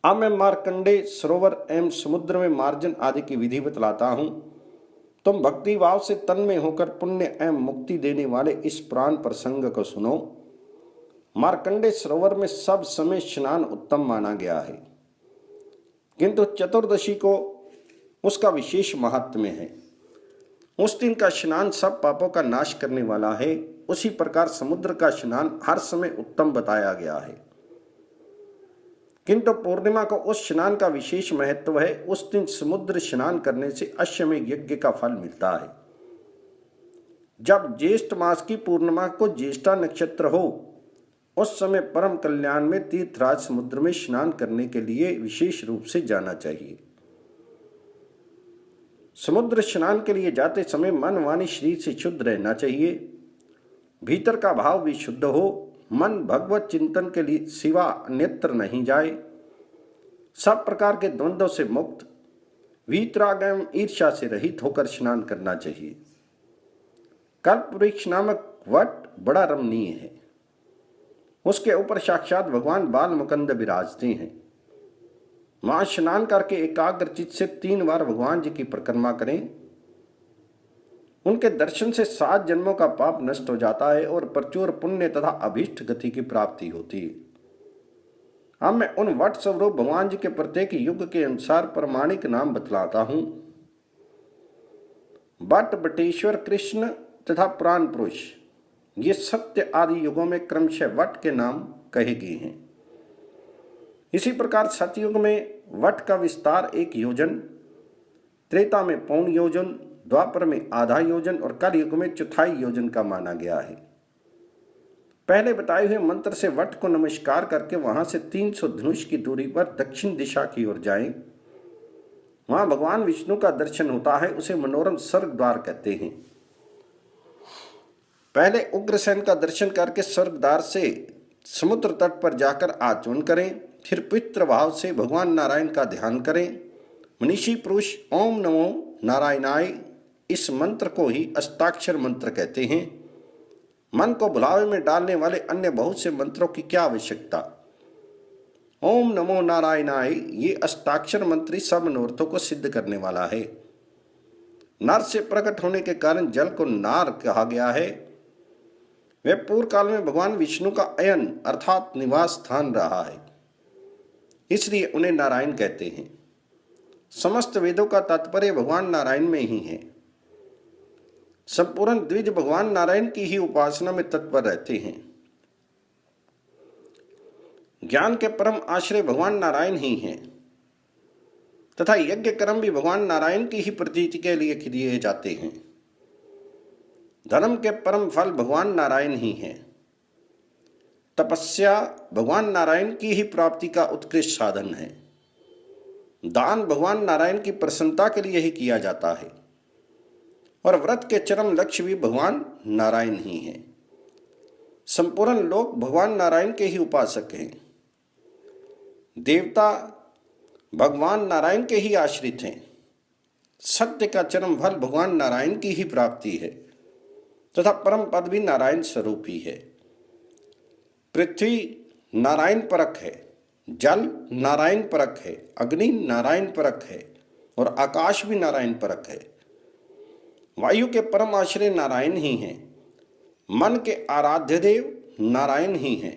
अब मैं मार्कंडेय सरोवर एवं समुद्र में मार्जन आदि की विधि बतलाता हूँ। तुम भक्ति भाव से तन्मय होकर पुण्य एवं मुक्ति देने वाले इस पुराण प्रसंग को सुनो। मार्कंडेय सरोवर में सब समय स्नान उत्तम माना गया है, किंतु चतुर्दशी को उसका विशेष महात्म्य है। उस दिन का स्नान सब पापों का नाश करने वाला है। उसी प्रकार समुद्र का स्नान हर समय उत्तम बताया गया है, किंतु पूर्णिमा को उस स्नान का विशेष महत्व है। उस दिन समुद्र स्नान करने से अश्वमेध यज्ञ का फल मिलता है। जब ज्येष्ठ मास की पूर्णिमा को ज्येष्ठा नक्षत्र हो, उस समय परम कल्याण में तीर्थराज समुद्र में स्नान करने के लिए विशेष रूप से जाना चाहिए। समुद्र स्नान के लिए जाते समय मन वाणी शरीर से शुद्ध रहना चाहिए। भीतर का भाव भी शुद्ध हो। मन भगवत चिंतन के लिए सिवा अन्यत्र नहीं जाए। सब प्रकार के द्वंद्वों से मुक्त, वीतराग एवं ईर्ष्या से रहित होकर स्नान करना चाहिए। कल्प वृक्ष नामक वट बड़ा रमणीय है। उसके ऊपर साक्षात भगवान बाल मुकुंद विराजते हैं। वहां स्नान करके एकाग्रचित से 3 बार भगवान जी की परिक्रमा करें। उनके दर्शन से 7 जन्मों का पाप नष्ट हो जाता है और प्रचुर पुण्य तथा अभीष्ट गति की प्राप्ति होती है। अब मैं उन वट स्वरूप भगवान जी के प्रत्येक युग के अनुसार प्रमाणिक नाम बतलाता हूं। बट, बटेश्वर, कृष्ण तथा पुराण पुरुष, ये सत्य आदि युगों में क्रमशः वट के नाम कहे गए हैं। इसी प्रकार सतयुग में वट का विस्तार 1 योजन, त्रेता में पौन योजन, द्वापर में आधा योजन और कलयुग में 1/4 योजन का माना गया है। पहले बताए हुए मंत्र से वट को नमस्कार करके वहां से 300 धनुष की दूरी पर दक्षिण दिशा की ओर जाएं। वहां भगवान विष्णु का दर्शन होता है। उसे मनोरम स्वर्ग द्वार कहते हैं। पहले उग्रसेन का दर्शन करके स्वर्ग द्वार से समुद्र तट पर जाकर आचमन करें। फिर पितृ भाव से भगवान नारायण का ध्यान करें। मनीषी पुरुष ओम नमो नारायणाय, इस मंत्र को ही अष्टाक्षर मंत्र कहते हैं। मन को भुलावे में डालने वाले अन्य बहुत से मंत्रों की क्या आवश्यकता। ओम नमो नारायणाय ये अष्टाक्षर मंत्र सब मनोरथों को सिद्ध करने वाला है। नर से प्रकट होने के कारण जल को नार कहा गया है। वह पूर्व काल में भगवान विष्णु का अयन अर्थात निवास स्थान रहा है, इसलिए उन्हें नारायण कहते हैं। समस्त वेदों का तात्पर्य भगवान नारायण में ही है। संपूर्ण द्विज भगवान नारायण की ही उपासना में तत्पर रहते हैं। ज्ञान के परम आश्रय भगवान नारायण ही हैं तथा यज्ञ कर्म भी भगवान नारायण की ही प्रतीति के लिए किए जाते हैं। धर्म के परम फल भगवान नारायण ही हैं। तपस्या भगवान नारायण की ही प्राप्ति का उत्कृष्ट साधन है। दान भगवान नारायण की प्रसन्नता के लिए ही किया जाता है और व्रत के चरम लक्ष्य भी भगवान नारायण ही हैं। संपूर्ण लोग भगवान नारायण के ही उपासक हैं। देवता भगवान नारायण के ही आश्रित हैं। सत्य का चरम फल भगवान नारायण की ही प्राप्ति है तथा परम पद भी नारायण स्वरूप ही है। पृथ्वी नारायण परक है, जल नारायण परक है, अग्नि नारायण परक है और आकाश भी नारायण परक है। वायु के परम आश्रय नारायण ही हैं। मन के आराध्य देव नारायण ही हैं।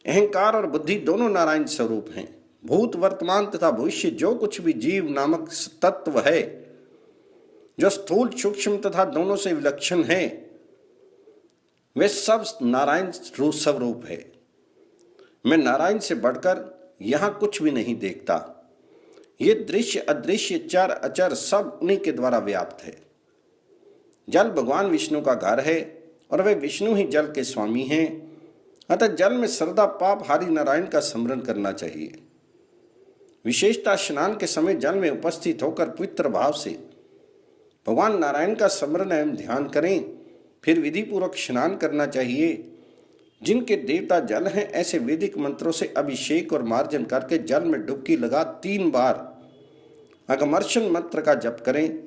अहंकार और बुद्धि दोनों नारायण स्वरूप हैं। भूत, वर्तमान तथा भविष्य जो कुछ भी जीव नामक तत्व है, जो स्थूल, सूक्ष्म तथा दोनों से विलक्षण है, वे सब नारायण स्वरूप है। मैं नारायण से बढ़कर यहाँ कुछ भी नहीं देखता। ये दृश्य, अदृश्य, चर अचर सब उन्हीं के द्वारा व्याप्त है। जल भगवान विष्णु का घर है और वे विष्णु ही जल के स्वामी हैं। अतः जल में सर्वदा पाप हारी नारायण का स्मरण करना चाहिए। विशेषता स्नान के समय जल में उपस्थित होकर पवित्र भाव से भगवान नारायण का स्मरण एवं ध्यान करें। फिर विधि पूर्वक स्नान करना चाहिए। जिनके देवता जल हैं, ऐसे वैदिक मंत्रों से अभिषेक और मार्जन करके जल में डुबकी लगा 3 बार अगमर्शन मंत्र का जप करें।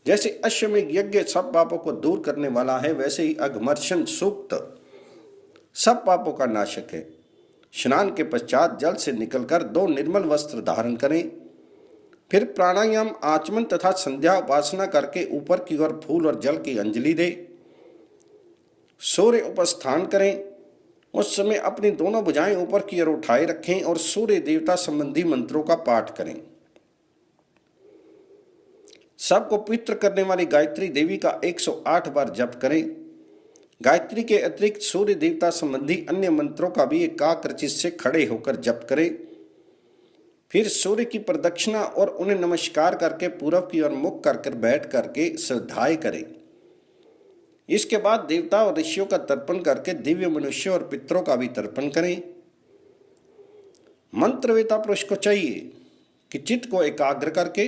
जैसे अश्वमेध यज्ञ सब पापों को दूर करने वाला है, वैसे ही अगमर्शन सूक्त सब पापों का नाशक है। स्नान के पश्चात जल से निकलकर 2 निर्मल वस्त्र धारण करें। फिर प्राणायाम, आचमन तथा संध्या उपासना करके ऊपर की ओर फूल और जल की अंजलि दें। सूर्य उपस्थान करें। उस समय अपनी दोनों भुजाएं ऊपर की ओर उठाए रखें और सूर्य देवता संबंधी मंत्रों का पाठ करें। सबको पवित्र करने वाली गायत्री देवी का 108 बार जप करें। गायत्री के अतिरिक्त सूर्य देवता संबंधी अन्य मंत्रों का भी एकाग्रचित्त से खड़े होकर जप करें। फिर सूर्य की प्रदक्षिणा और उन्हें नमस्कार करके पूरब की ओर मुख कर बैठ करके श्रद्धाएं करें। इसके बाद देवता और ऋषियों का तर्पण करके दिव्य मनुष्यों और पितरों का भी तर्पण करें। मंत्रवेता पुरुष को चाहिए कि चित्त को एकाग्र करके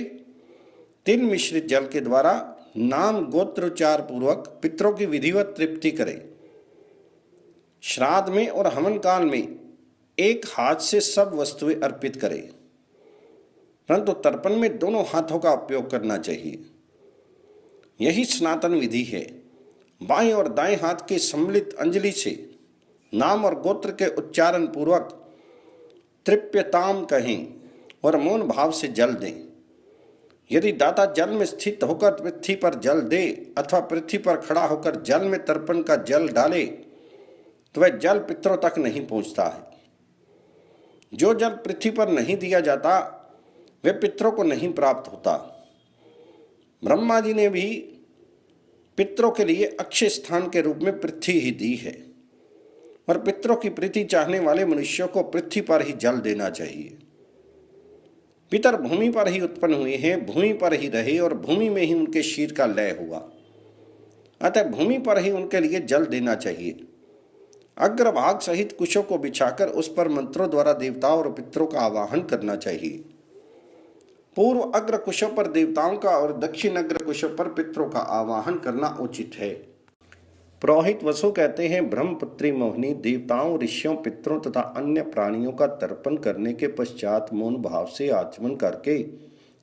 तिल मिश्रित जल के द्वारा नाम गोत्रोच्चार पूर्वक पितरों की विधिवत तृप्ति करे। श्राद्ध में और हवन काल में एक हाथ से सब वस्तुएं अर्पित करे, परंतु तर्पण में दोनों हाथों का उपयोग करना चाहिए। यही सनातन विधि है। बाएं और दाएं हाथ के सम्मिलित अंजलि से नाम और गोत्र के उच्चारण पूर्वक तृप्यताम कहें और मौन भाव से जल दें। यदि दाता जल में स्थित होकर पृथ्वी पर जल दे अथवा पृथ्वी पर खड़ा होकर जल में तर्पण का जल डाले तो वह जल पितरों तक नहीं पहुंचता है। जो जल पृथ्वी पर नहीं दिया जाता वह पितरों को नहीं प्राप्त होता। ब्रह्मा जी ने भी पितरों के लिए अक्षय स्थान के रूप में पृथ्वी ही दी है और पितरों की प्रीति चाहने वाले मनुष्यों को पृथ्वी पर ही जल देना चाहिए। पितर भूमि पर ही उत्पन्न हुए हैं, भूमि पर ही रहे और भूमि में ही उनके शीर का लय हुआ, अतः भूमि पर ही उनके लिए जल देना चाहिए। अग्रभाग सहित कुशों को बिछाकर उस पर मंत्रों द्वारा देवताओं और पितरों का आवाहन करना चाहिए। पूर्व अग्र कुशों पर देवताओं का और दक्षिण अग्र कुशों पर पितरों का आवाहन करना उचित है। पुरोहित वसु कहते हैं, ब्रह्मपुत्री मोहिनी देवताओं, ऋषियों, पितरों तथा अन्य प्राणियों का तर्पण करने के पश्चात मौन भाव से आचमन करके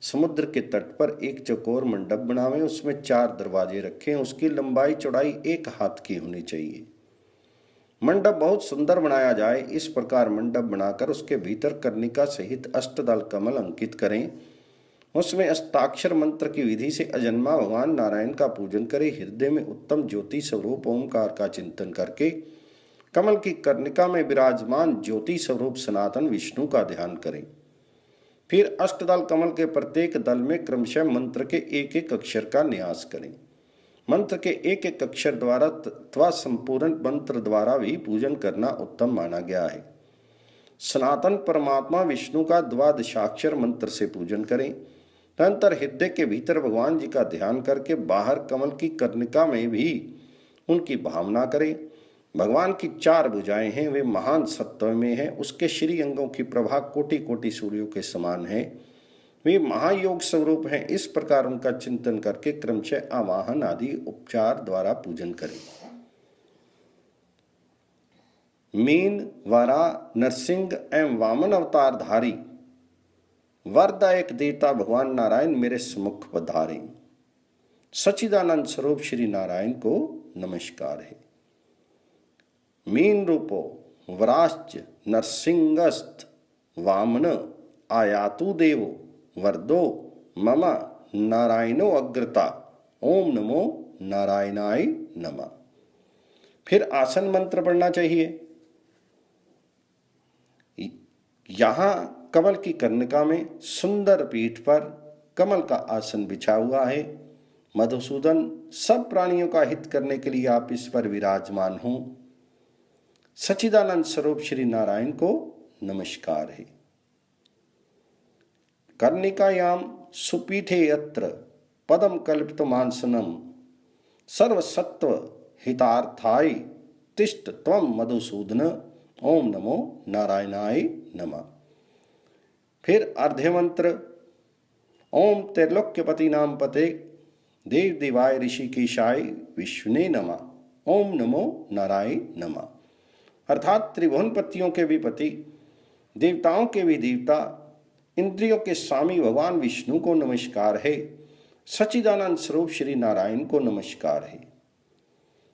समुद्र के तट पर एक चौकोर मंडप बनावें। उसमें 4 दरवाजे रखें। उसकी लंबाई चौड़ाई 1 हाथ की होनी चाहिए। मंडप बहुत सुंदर बनाया जाए। इस प्रकार मंडप बनाकर उसके भीतर कर्णिका सहित अष्टदल कमल अंकित करें। उसमें अष्टाक्षर मंत्र की विधि से अजन्मा भगवान नारायण का पूजन करें। हृदय में उत्तम ज्योति स्वरूप ओंकार का चिंतन करके कमल की कर्णिका में विराजमान ज्योति स्वरूप सनातन विष्णु का ध्यान करें। फिर अष्टदल कमल के प्रत्येक दल में क्रमशः मंत्र के एक एक अक्षर का न्यास करें। मंत्र के एक एक अक्षर द्वारा अथवा संपूर्ण मंत्र द्वारा भी पूजन करना उत्तम माना गया है। सनातन परमात्मा विष्णु का द्वादशाक्षर मंत्र से पूजन करें। तदंतर हृदय के भीतर भगवान जी का ध्यान करके बाहर कमल की कर्णिका में भी उनकी भावना करें। भगवान की 4 भुजाएं हैं, वे महान सत्व में हैं। उसके श्री अंगों की प्रभा कोटि कोटि सूर्यों के समान है। वे महायोग स्वरूप हैं। इस प्रकार उनका चिंतन करके क्रमशः आवाहन आदि उपचार द्वारा पूजन करें। मीन, वरा, नरसिंह एवं वामन अवतार धारी वरदायक देवता भगवान नारायण मेरे सम्मुख पधारे। सच्चिदानंद स्वरूप श्री नारायण को नमस्कार है। मीन रूपो वराश्च नरसिंहस्त वामन आयातु देवो वरदो मम नारायणो अग्रता। ओम नमो नारायणाय नमः। फिर आसन मंत्र पढ़ना चाहिए। यहाँ कमल की कर्णिका में सुंदर पीठ पर कमल का आसन बिछा हुआ है। मधुसूदन, सब प्राणियों का हित करने के लिए आप इस पर विराजमान हों। सच्चिदानंद स्वरूप श्री नारायण को नमस्कार है। कर्णिकायाम सुपीठे यत्र पदम कल्पित मानसनम सर्वसत्व हितार्थाय तिष्ठ त्वं मधुसूदन। ओम नमो नारायणाय नमः। फिर अर्ध्य मंत्र। ओम त्रैलोक्यपति नाम पते देव देवाय ऋषिकेशाय विष्णुने नमः। ओम नमो नारायण नमः। अर्थात त्रिभुवनपतियों के भी पति, देवताओं के भी देवता, इंद्रियों के स्वामी भगवान विष्णु को नमस्कार है। सच्चिदानंद स्वरूप श्री नारायण को नमस्कार है।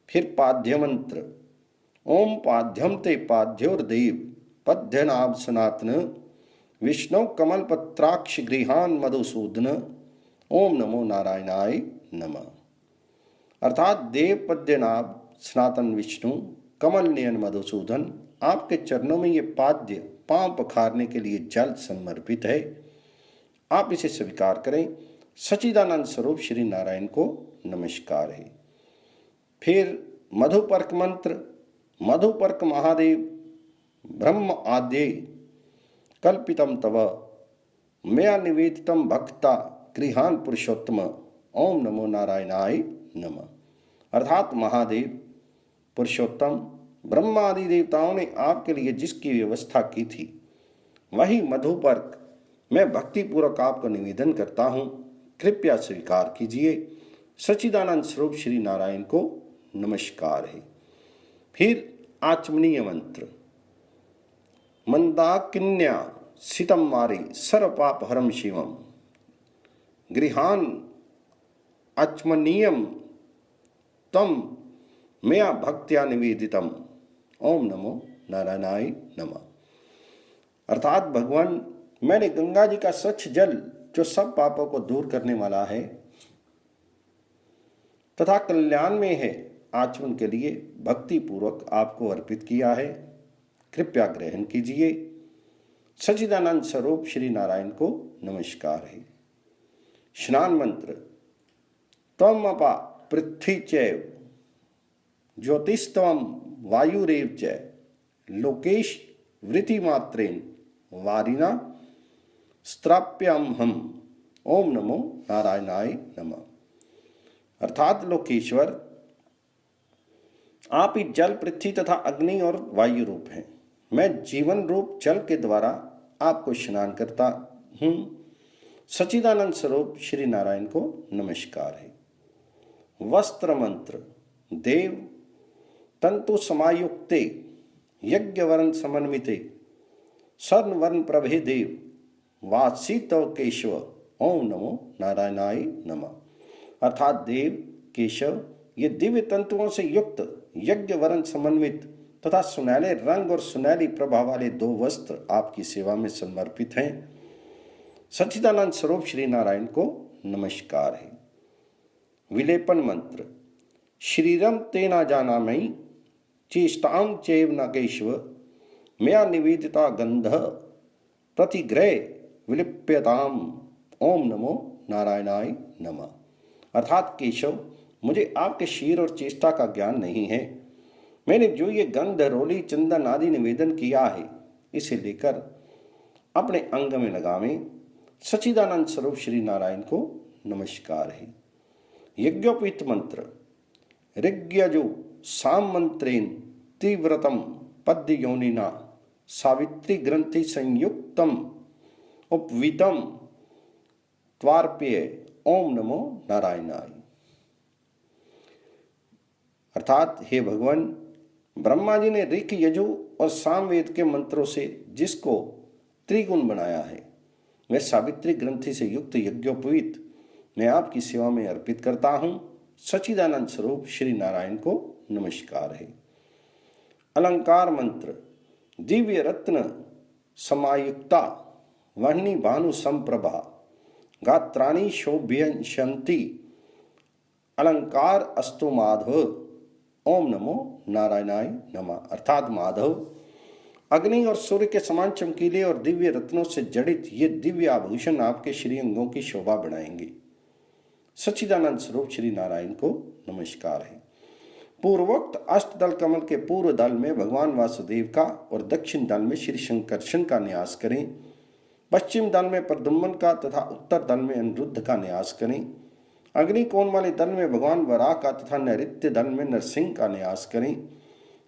फिर पाद्य मंत्र। ओम पाद्यम ते पाद्योर्देव पद्यनाभ सनातन विष्णु कमल पत्राक्ष गृहान मधुसूदन ओम नमो नारायणाय नमः। अर्थात देव पद्यनाभ सनातन विष्णु कमल नयन मधुसूदन, आपके चरणों में ये पाद्य पांव पखारने के लिए जल समर्पित है, आप इसे स्वीकार करें। सच्चिदानंद स्वरूप श्री नारायण को नमस्कार है। फिर मधुपर्क मंत्र। मधुपर्क महादेव ब्रह्म आद्य कल्पितम तव मया निवेदितम भक्ता गृहान पुरुषोत्तम ओम नमो नारायणाय नमः। अर्थात महादेव पुरुषोत्तम ब्रह्मा आदि देवताओं ने आपके लिए जिसकी व्यवस्था की थी, वही मधुपर्क मैं भक्तिपूर्वक आपको निवेदन करता हूँ, कृपया स्वीकार कीजिए। सच्चिदानंद स्वरूप श्री नारायण को नमस्कार है। फिर आचमनीय मंत्र। मंदाकिन्या सितम मारी सर्वपाप हरम शिवम गृहान आचमनीयम तम मया भक्त्या निवेदितम ओम नमो नारायणाय नमः। अर्थात भगवान, मैंने गंगा जी का स्वच्छ जल जो सब पापों को दूर करने वाला है तथा कल्याण में है, आचमन के लिए भक्ति पूर्वक आपको अर्पित किया है, कृपया ग्रहण कीजिए। सच्चिदानंद स्वरूप श्री नारायण को नमस्कार है। स्नान मंत्र। त्वम अपा पृथ्वी चैव ज्योतिस्तवम वायुरेव च लोकेश वृत्तिमात्रेण वारिना स्त्राप्यम हम ओम नमो नारायणाय नमः। अर्थात लोकेश्वर, आप ही जल, पृथ्वी तथा अग्नि और वायु रूप हैं। मैं जीवन रूप जल के द्वारा आपको स्नान करता हूँ। सच्चिदानंद स्वरूप श्री नारायण को नमस्कार है। वस्त्र मंत्र। देव तंतु समायुक्ते यज्ञ वर्ण समन्विते स्वर्ण वर्ण प्रभे देव वासितव केशव ओम नमो नारायणाय नमः। अर्थात देव, केशव, ये दिव्य तंतुओं से युक्त यज्ञ वर्ण समन्वित तथा सुनहले रंग और सुनहली प्रभा वाले दो वस्त्र आपकी सेवा में समर्पित हैं। सच्चिदानंद स्वरूप श्री नारायण को नमस्कार है। विलेपन मंत्र। श्रीरम तेना जाना मई चेष्टां चैव न केशव मया निवेदिता गंध प्रतिग्रह विलिप्यताम ओम नमो नारायणाय नमः। अर्थात केशव, मुझे आपके शीर और चेष्टा का ज्ञान नहीं है। मैंने जो ये गंध, रोली, चंदन आदि निवेदन किया है, इसे लेकर अपने अंग में लगावें। सच्चिदानंद स्वरूप श्री नारायण को नमस्कार है। यज्ञोपवीत मंत्र। ऋग्यजु साम मंत्रेण तीव्रतम पद्य योनिना सावित्री ग्रंथि संयुक्तम उपवीतम त्वार्प्य ओम नमो नारायणाय। अर्थात हे भगवान, ब्रह्मा जी ने ऋक, यजु और सामवेद के मंत्रों से जिसको त्रिगुण बनाया है, वह सावित्री ग्रंथि से युक्त यज्ञोपवीत मैं आपकी सेवा में अर्पित करता हूँ। सच्चिदानंद स्वरूप श्री नारायण को नमस्कार है। अलंकार मंत्र। दिव्य रत्न समायुक्ता वह्नि भानु संप्रभा गात्राणि शोभ्यंती अलंकार अस्तु माधव ओम नमो नारायणाय नमः। अर्थात माधव, अग्नि और सूर्य के समान चमकीले और दिव्य रत्नों से जड़ित ये दिव्य आभूषण आपके श्री अंगों की शोभा बढ़ाएंगे। सच्चिदानंद स्वरूप श्री नारायण को नमस्कार है। पूर्वोक्त अष्टदल कमल के पूर्व दल में भगवान वासुदेव का और दक्षिण दल में श्री शंकरशन का न्यास करें। पश्चिम दल में प्रद्युम्न का तथा उत्तर दल में अनिरुद्ध का न्यास करें। अग्निकोण वाले दल में भगवान वराह का तथा नैऋत्य दल में नरसिंह का न्यास करें।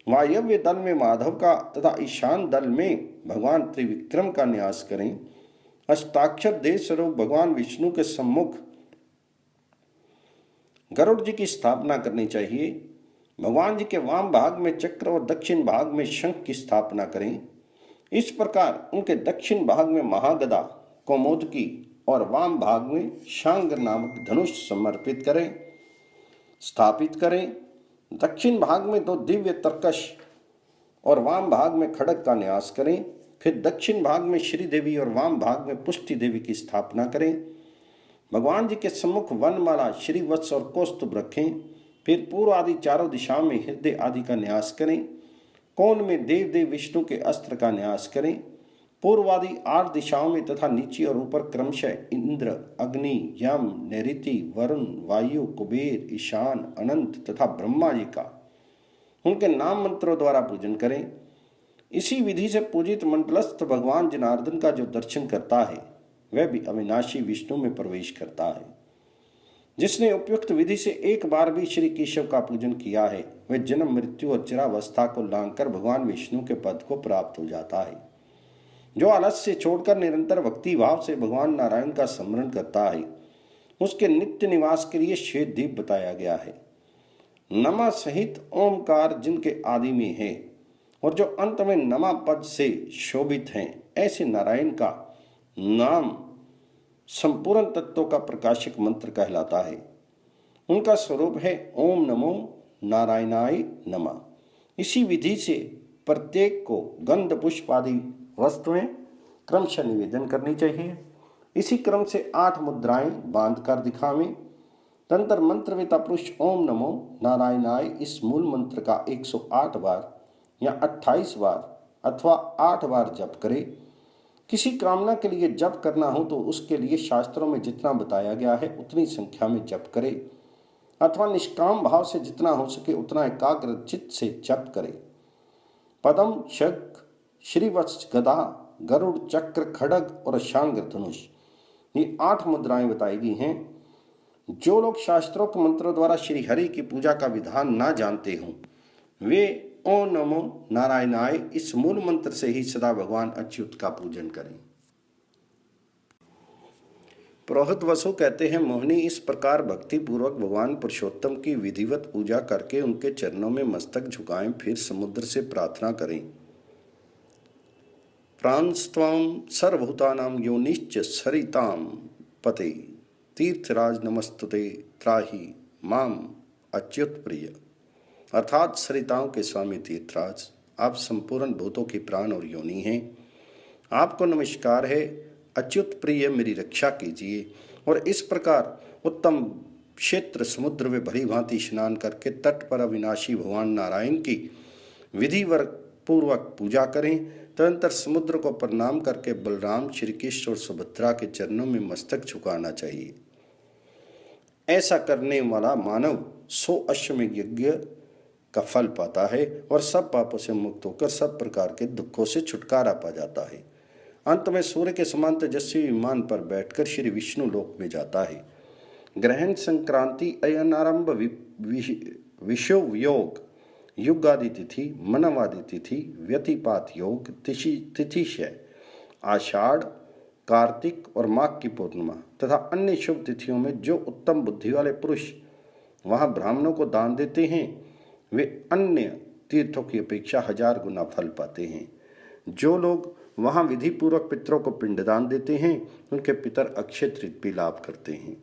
वायव्य दल में माधव का तथा ईशान दल में भगवान त्रिविक्रम का न्यास करें। अष्टाक्षर देव स्वरूप भगवान विष्णु के सम्मुख गरुड़ जी की स्थापना करनी चाहिए। भगवान जी के वाम भाग में चक्र और दक्षिण भाग में शंख की स्थापना करें। इस प्रकार उनके दक्षिण भाग में महागदा, कौमोदकी और वाम भाग में शांगर नामक धनुष समर्पित करें, स्थापित करें। दक्षिण भाग में दो दिव्य तरकश और वाम भाग में खड़ग का न्यास करें। फिर दक्षिण भाग में श्री देवी और वाम भाग में पुष्टि देवी की स्थापना करें। भगवान जी के सम्मुख वनमाला, श्रीवत्स और कौस्तुभ रखें। फिर पूर्व आदि चारों दिशाओं में हृदय आदि का न्यास करें। कोण में देव देव विष्णु के अस्त्र का न्यास करें। पूर्व आदि 8 दिशाओं में तथा नीचे और ऊपर क्रमशः इंद्र, अग्नि, यम, नैऋति, वरुण, वायु, कुबेर, ईशान, अनंत तथा ब्रह्मा जी का उनके नाम मंत्रों द्वारा पूजन करें। इसी विधि से पूजित मंडलस्थ भगवान जनार्दन का जो दर्शन करता है वह भी अविनाशी विष्णु में प्रवेश करता है। जिसने उपयुक्त विधि से एक बार भी श्री केशव का पूजन किया है वह जन्म, मृत्यु और चिरावस्था को लांघकर भगवान विष्णु के पद को प्राप्त हो जाता है। जो आलस्य छोड़कर निरंतर भक्ति भाव से भगवान नारायण का स्मरण करता है उसके नित्य निवास के लिए श्वेत दीप बताया गया है। नमा सहित ओमकार जिनके आदि में है और जो अंत में नमा पद से शोभित हैं, ऐसे नारायण का नाम संपूर्ण तत्वों का प्रकाशक मंत्र कहलाता है। उनका स्वरूप है ओम नमो नारायणाय नमः। इसी विधि से प्रत्येक को गंध पुष्प आदि वस्तुएं क्रमशः निवेदन करनी चाहिए। इसी क्रम से 8 मुद्राएं बांध कर दिखावें। तंत्र मंत्रवेता पुरुष ओम नमो नारायणाय इस मूल मंत्र का 108 बार या 28 बार अथवा 8 बार जप करे। किसी कामना के लिए जप करना हो तो उसके लिए शास्त्रों में जितना बताया गया है उतनी संख्या में जप करे अथवा निष्काम भाव से जितना हो सके उतना एकाग्र चित्त से जप करे। पदम, शंख, श्रीवत्स, गदा, गरुड़, चक्र, खड़ग और शांग्र धनुष, ये 8 मुद्राएं बताई गई हैं। जो लोग शास्त्रों के मंत्रों द्वारा श्री हरि की पूजा का विधान ना जानते हों वे ओम नमो नारायणाय इस मूल मंत्र से ही सदा भगवान अच्युत का पूजन करें। पुरोहित वसु कहते हैं, मोहिनी इस प्रकार भक्ति पूर्वक भगवान पुरुषोत्तम की विधिवत पूजा करके उनके चरणों में मस्तक झुकाएं, फिर समुद्र से प्रार्थना करें। प्रांस्त्वाम सर्वभूतानां योनिश्च सरिताम पते तीर्थराज नमस्तुते त्राहि माम अच्युत प्रिय। अर्थात सरिताओं के स्वामी तीर्थराज, आप संपूर्ण भूतों की प्राण और योनि हैं। आपको नमस्कार है। अच्युत प्रिय, मेरी रक्षा कीजिए। और इस प्रकार उत्तम क्षेत्र समुद्र में भली भांति स्नान करके तट पर अविनाशी भगवान नारायण की विधिवत पूर्वक पूजा करें। तदनंतर समुद्र को प्रणाम करके बलराम, श्री कृष्ण और सुभद्रा के चरणों में मस्तक झुकाना चाहिए। ऐसा करने वाला मानव 100 अश्वमेध यज्ञ का फल पाता है और सब पापों से मुक्त होकर सब प्रकार के दुखों से छुटकारा पा जाता है। अंत में सूर्य के समान तेजस्वी विमान पर बैठकर श्री विष्णु लोक में जाता है। ग्रहण, संक्रांति, अयनारंभ, विषुव योग, युगादि तिथि, मनवादि तिथि, व्यतिपात योग, तिथिशय, आषाढ़, कार्तिक और माघ की पूर्णिमा तथा अन्य शुभ तिथियों में जो उत्तम बुद्धि वाले पुरुष वहां ब्राह्मणों को दान देते हैं वे अन्य तीर्थों की अपेक्षा 1000 गुना फल पाते हैं। जो लोग वहां विधि पूर्वक पितरों को पिंडदान देते हैं उनके पितर अक्षय तृप्ति लाभ करते हैं।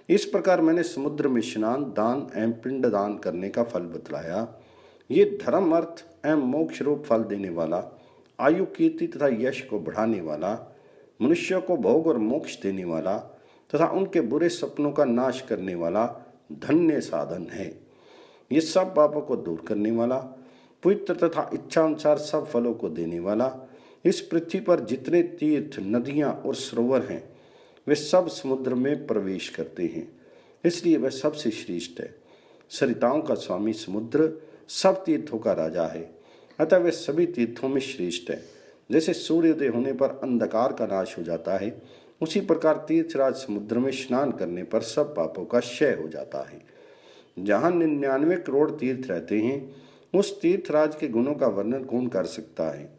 इस प्रकार मैंने समुद्र में स्नान, दान एवं पिंडदान करने का फल बतलाया। ये धर्म, अर्थ एवं मोक्ष रूप फल देने वाला, आयु, कीर्ति तथा यश को बढ़ाने वाला, मनुष्यों को भोग और मोक्ष देने वाला तथा उनके बुरे सपनों का नाश करने वाला धन्य साधन है। ये सब पापों को दूर करने वाला, पवित्र तथा इच्छा अनुसार सब फलों को देने वाला। इस पृथ्वी पर जितने तीर्थ, नदियां और सरोवर हैं वे सब समुद्र में प्रवेश करते हैं, इसलिए वह सबसे श्रेष्ठ है। सरिताओं का स्वामी समुद्र सब तीर्थों का राजा है, अतः वह सभी तीर्थों में श्रेष्ठ है। जैसे सूर्योदय होने पर अंधकार का नाश हो जाता है, उसी प्रकार तीर्थराज समुद्र में स्नान करने पर सब पापों का क्षय हो जाता है। जहाँ 99 करोड़ तीर्थ रहते हैं उस तीर्थराज के गुणों का वर्णन कौन कर सकता है।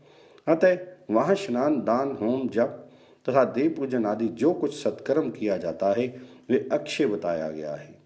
अतः वहाँ स्नान, दान, होम, जप तथा देव पूजन आदि जो कुछ सत्कर्म किया जाता है वे अक्षय बताया गया है।